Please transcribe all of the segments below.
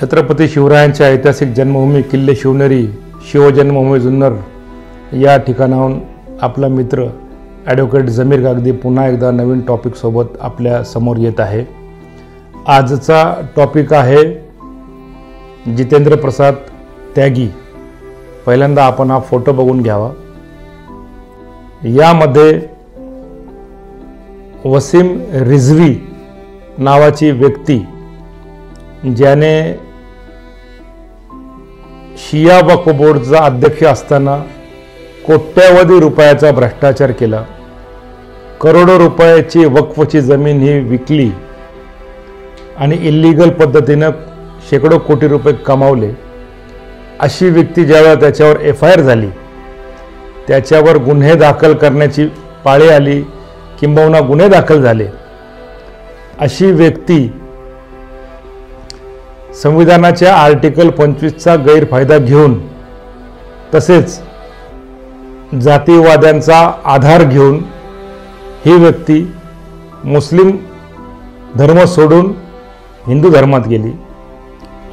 छत्रपती शिवरायांच्या ऐतिहासिक जन्मभूमी किल्ले शिवनेरी शिवजन्मभूमी जुन्नर या ठिकाणाहून आपला मित्र ॲडव्होकेट जमीर कागदी पुन्हा एकदा नवीन टॉपिकसोबत आपल्या समोर येत आहे। आजचा टॉपिक आहे जितेंद्र प्रसाद त्यागी। पहिल्यांदा आपण हा फोटो बघून घ्यावा। यामध्ये वसीम रिझवी नावाची व्यक्ती ज्याने शिया वक्फ बोर्डचा अध्यक्ष असताना कोट्यावधी रुपयाचा भ्रष्टाचार केला, करोडो रुपयाची वक्फची जमीन ही विकली आणि इल्लीगल पद्धतीने शेकडो कोटी रुपये कमावले। अशी व्यक्ती ज्यावेळेला त्याच्यावर FIR झाली, त्याच्यावर गुन्हे दाखल करण्याची पाळी आली किंबहुना गुन्हे दाखल झाले, अशी व्यक्ती संविधानाच्या आर्टिकल 25चा गैरफायदा घेऊन तसेच जातीवाद्यांचा आधार घेऊन ही व्यक्ती मुस्लिम धर्म सोडून हिंदू धर्मात गेली।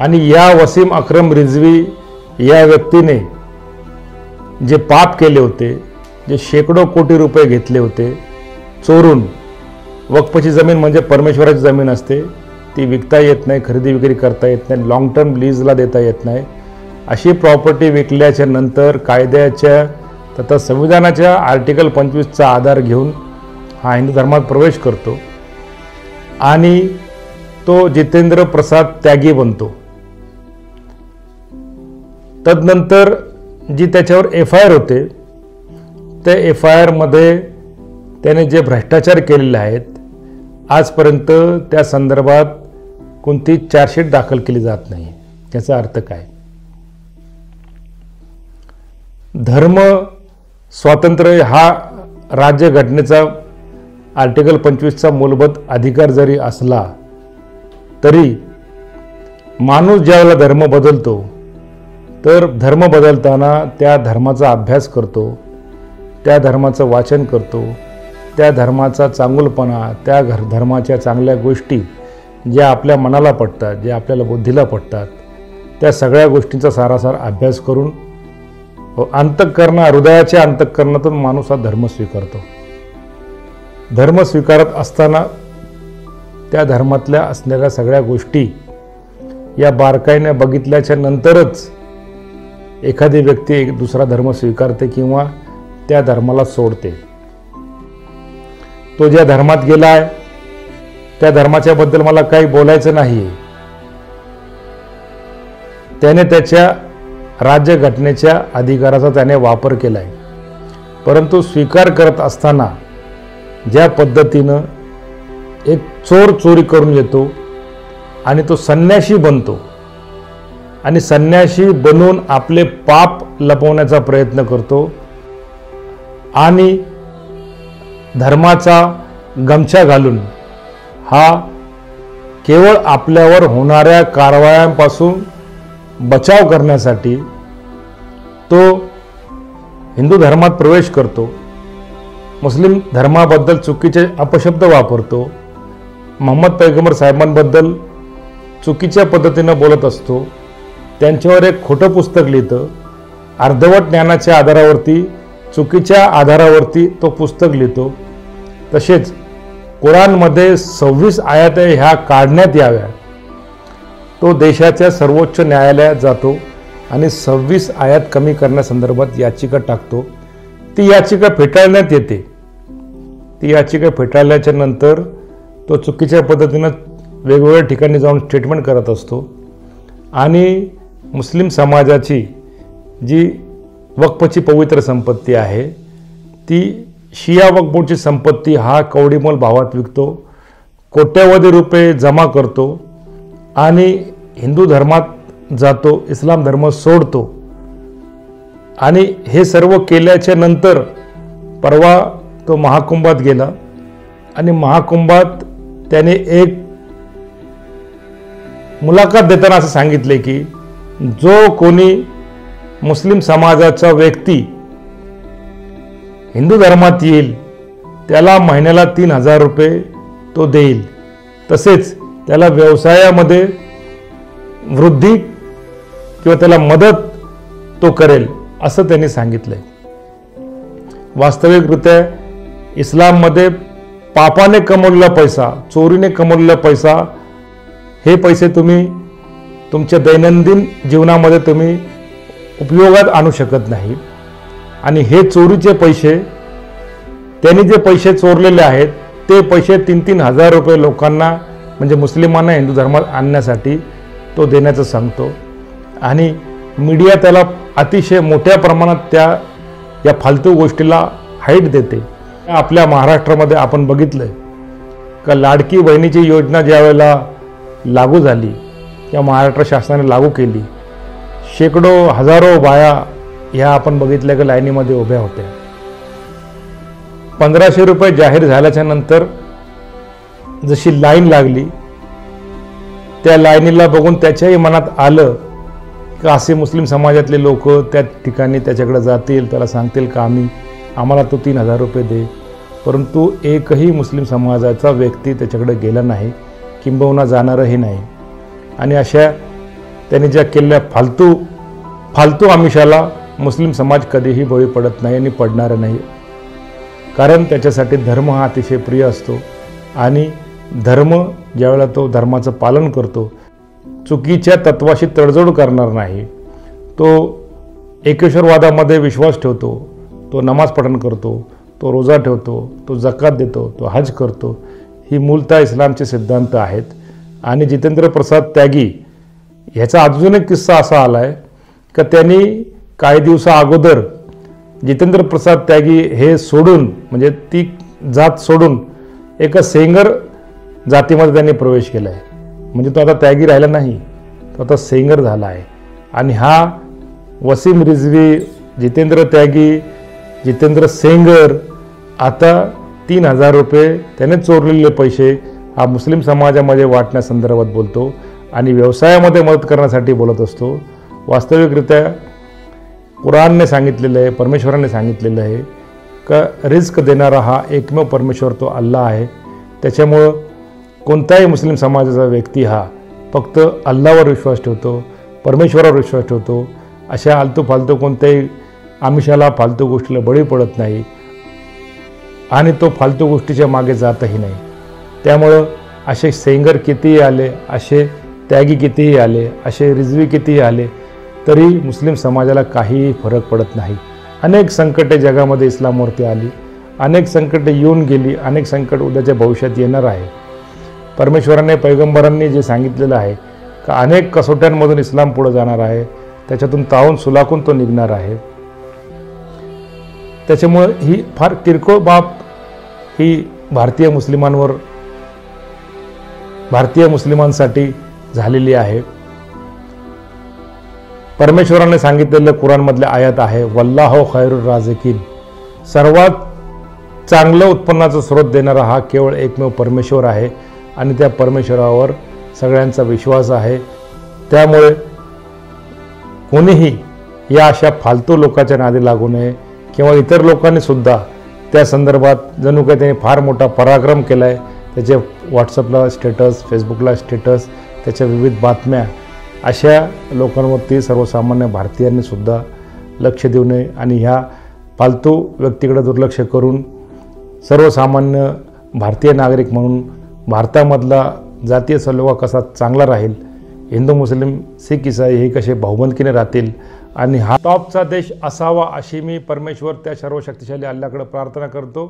आणि या वसीम अकरम रिझवी या व्यक्तीने जे पाप केले होते, जे शेकडो कोटी रुपये घेतले होते चोरून, वक्फची जमीन म्हणजे परमेश्वराची जमीन असते, ती विकता येत नाही, खरेदी विक्री करता येत नाही, लॉंग टर्म लीजला देता येत नाही, अशी प्रॉपर्टी विकल्याच्या नंतर कायद्याच्या तथा संविधानाच्या आर्टिकल 25चा आधार घेऊन हा हिंदू धर्मात प्रवेश करतो आणि तो जितेंद्र प्रसाद त्यागी बनतो। तदनंतर जी त्याच्यावर FIR होते त्या FIR मध्ये त्याने जे भ्रष्टाचार केलेले आहेत, आजपर्यंत त्या संदर्भात कोणती चार्जशीट दाखल केली जात नाही। याचा अर्थ काय? धर्म स्वातंत्र्य हा राज्यघटनेचा आर्टिकल 25चा मूलभूत अधिकार जरी असला तरी माणूस ज्यावेळेला धर्म बदलतो तर धर्म बदलताना त्या धर्माचा अभ्यास करतो, त्या धर्माचं वाचन करतो, त्या धर्माचा चांगुलपणा, त्या धर्माच्या चांगल्या गोष्टी ज्या आपल्या मनाला पटतात, ज्या आपल्याला बुद्धीला पटतात, त्या सगळ्या गोष्टींचा सारासार अभ्यास करून हृदयाच्या अंतःकरणातून माणूस हा धर्म स्वीकारतो। धर्म स्वीकारत असताना त्या धर्मातल्या असलेल्या सगळ्या गोष्टी या बारकाईने बघितल्याच्या नंतरच एखादी व्यक्ती एक दुसरा धर्म स्वीकारते किंवा त्या धर्माला सोडते। तो ज्या धर्मात गेलाय त्या धर्माच्या बद्दल मला काही बोलायचं नाही, त्याने त्याच्या राज्यघटनेच्या अधिकाराचा त्याने वापर केलाय, परंतु स्वीकार करत असताना ज्या पद्धतीनं एक चोर चोरी करून येतो आणि तो संन्याशी बनतो आणि संन्याशी बनून आपले पाप लपवण्याचा प्रयत्न करतो आणि धर्माचा गमछा घालून हा केवळ आपल्यावर होणाऱ्या कारवायांपासून बचाव करण्यासाठी तो हिंदू धर्मात प्रवेश करतो, मुस्लिम धर्माबद्दल चुकीचे अपशब्द वापरतो, मोहम्मद पैगंबर साहेबांबद्दल चुकीच्या पद्धतीनं बोलत असतो, त्यांच्यावर एक खोटं पुस्तक लिहितं, अर्धवट ज्ञानाच्या आधारावरती चुकीच्या आधारावरती तो पुस्तक लिहितो। तसेच कुराणमध्ये 26 आयत ह्या काढण्यात याव्या, तो देशाच्या सर्वोच्च न्यायालयात जातो आणि 26 आयत कमी करण्यासंदर्भात याचिका टाकतो। ती याचिका फेटाळण्यात येते। ती याचिका फेटाळल्याच्या नंतर तो चुकीच्या पद्धतीनं वेगवेगळ्या ठिकाणी जाऊन स्टेटमेंट करत असतो आणि मुस्लिम समाजाची जी वक्फची पवित्र संपत्ती आहे ती शिया वक्फ बोर्डची संपत्ती हा कवडीमोल भावात विकतो, कोट्यावधी रुपये जमा करतो आणि हिंदू धर्मात जातो, इस्लाम धर्म सोडतो। आणि हे सर्व केल्याच्या नंतर परवा तो महाकुंभात गेला आणि महाकुंभात त्याने एक मुलाखत देताना असं सांगितले की जो कोणी मुस्लिम समाजाचा व्यक्ती हिंदू धर्मात येईल त्याला महिन्याला 3000 रुपये तो देईल, तसेच त्याला व्यवसायामध्ये वृद्धी किंवा त्याला मदत तो करेल असं त्यांनी सांगितलंय. वास्तविकरित्या इस्लाममध्ये पापाने कमवलेला पैसा, चोरीने कमवलेला पैसा, हे पैसे तुम्ही तुमच्या दैनंदिन जीवनामध्ये तुम्ही उपयोगात आणू शकत नाही. आणि हे चोरीचे पैसे, त्यांनी जे पैसे चोरलेले आहेत ते पैसे 3-3 हजार रुपये लोकांना म्हणजे मुस्लिमांना हिंदू धर्मात आणण्यासाठी तो देण्याचं सांगतो. आणि मीडिया त्याला अतिशय मोठ्या प्रमाणात या फालतू गोष्टीला हाईट देते. आपल्या महाराष्ट्रामध्ये आपण बघितलंय का लाडकी बहिणीची योजना ज्या वेळेला लागू झाली किंवा महाराष्ट्र शासनाने लागू केली, शेकडो हजारो बाया ह्या आपण बघितल्या की लाईनीमध्ये उभ्या होत्या. 1500 रुपये जाहीर झाल्याच्या नंतर जशी लाईन लागली, त्या लाईनीला बघून त्याच्याही मनात आलं की असे मुस्लिम समाजातले लोक त्या ठिकाणी त्याच्याकडे जातील, त्याला सांगतील का आम्हाला तो 3000 रुपये दे. परंतु एकही मुस्लिम समाजाचा व्यक्ती त्याच्याकडे गेला नाही, किंबहुना जाणारही नाही. आणि अशा त्यांनी ज्या केलेल्या फालतू आमिषाला मुस्लिम समाज कधीही बळी पडत नाही आणि पडणार नाही. कारण त्याच्यासाठी धर्म हा अतिशय प्रिय असतो. आणि धर्म ज्यावेळेला तो धर्माचं पालन करतो, चुकीच्या तत्वाशी तडजोड करणार नाही, तो एकेश्वरवादामध्ये विश्वास ठेवतो, तो नमाज पठण करतो, तो रोजा ठेवतो, तो जकात देतो, तो हज करतो, ही मूलतः इस्लामचे सिद्धांत आहेत. आणि जितेंद्र प्रसाद त्यागी ह्याचा अजून एक किस्सा असा आला आहे का त्यांनी काही दिवसा अगोदर जितेंद्र प्रसाद त्यागी हे सोडून, म्हणजे ती जात सोडून एका सेंगर जातीमध्ये त्यांनी प्रवेश केला आहे. म्हणजे तो आता त्यागी राहिला नाही, तो आता सेंगर झाला आहे. आणि हा वसीम रिझवी, जितेंद्र त्यागी, जितेंद्र सेंगर आता 3000 रुपये त्याने चोरलेले पैसे हा मुस्लिम समाजामध्ये वाटण्यासंदर्भात बोलतो आणि व्यवसायामध्ये मदत करण्यासाठी बोलत असतो. वास्तविकरित्या कुरानने सांगितलेलं आहे, परमेश्वराने सांगितलेलं आहे का रिस्क देणारा हा एकमेव परमेश्वर तो अल्लाह आहे. त्याच्यामुळं कोणताही मुस्लिम समाजाचा व्यक्ती हा फक्त अल्लाहवर विश्वास ठेवतो, परमेश्वरावर विश्वास ठेवतो, अशा आलतू फालतू कोणत्याही आमिषाला, फालतू गोष्टीला बळी पडत नाही आणि तो फालतू गोष्टीच्या मागे जातही नाही. त्यामुळं असे सेंगर कितीही आले, असे त्यागी कितीही आले, असे रिझवी कितीही आले, तरी मुस्लिम समाजाला काहीही फरक पडत नाही. अनेक संकटे जगामध्ये इस्लामवरती आली, अनेक संकटे येऊन गेली, अनेक संकट उद्याच्या भविष्यात येणार आहे. परमेश्वराने, पैगंबरांनी जे सांगितलेलं आहे का अनेक कसोट्यांमधून इस्लाम पुढे जाणार आहे, त्याच्यातून तावून सुलाखून तो निघणार आहे. त्याच्यामुळे ही फार किरकोळ बाब ही भारतीय मुस्लिमांसाठी झालेली आहे. परमेश्वराने सांगितलेलं कुराणमधल्या आयत आहे, वल्लाहु खैरुर राझिकीन, सर्वात चांगलं उत्पन्नाचा स्रोत देणारा हा केवळ एकमेव परमेश्वर आहे आणि त्या परमेश्वरावर सगळ्यांचा विश्वास आहे. त्यामुळे कोणीही या अशा फालतू लोकांच्या नादी लागू नये किंवा इतर लोकांनी सुद्धा त्या संदर्भात जणू काही त्यांनी फार मोठा पराक्रम केला आहे. त्याचे व्हॉट्सअपला स्टेटस, फेसबुकला स्टेटस, त्याच्या विविध बातम्या, अशा लोकांवरती सर्वसामान्य भारतीयांनी सुद्धा लक्ष देऊ नये आणि ह्या फालतू व्यक्तीकडे दुर्लक्ष करून सर्वसामान्य भारतीय नागरिक म्हणून भारतामधला जातीय सलोखा कसा चांगला राहील, हिंदू मुस्लिम सिख ईसाई हे कसे बहुबंदकीने राहतील आणि हा टॉपचा देश असावा अशी मी परमेश्वर त्या सर्व शक्तिशाली अल्लाहकडे प्रार्थना करतो.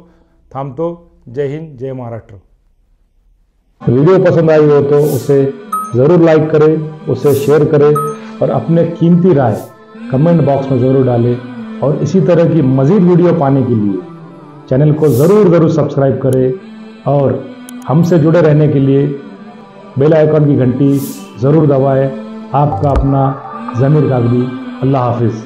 थांबतो. जय हिंद, जय महाराष्ट्र. वीडियो पसंद आई हो तो उसे ज़रूर लाइक करें, उसे शेयर करें और अपने कीमती राय कमेंट बॉक्स में ज़रूर डालें. और इसी तरह की मज़ीद वीडियो पाने के लिए चैनल को ज़रूर सब्सक्राइब करें और हमसे जुड़े रहने के लिए बेल आइकन की घंटी ज़रूर दबाएं. आपका अपना ज़मीर कागदी. अल्लाह हाफिज़.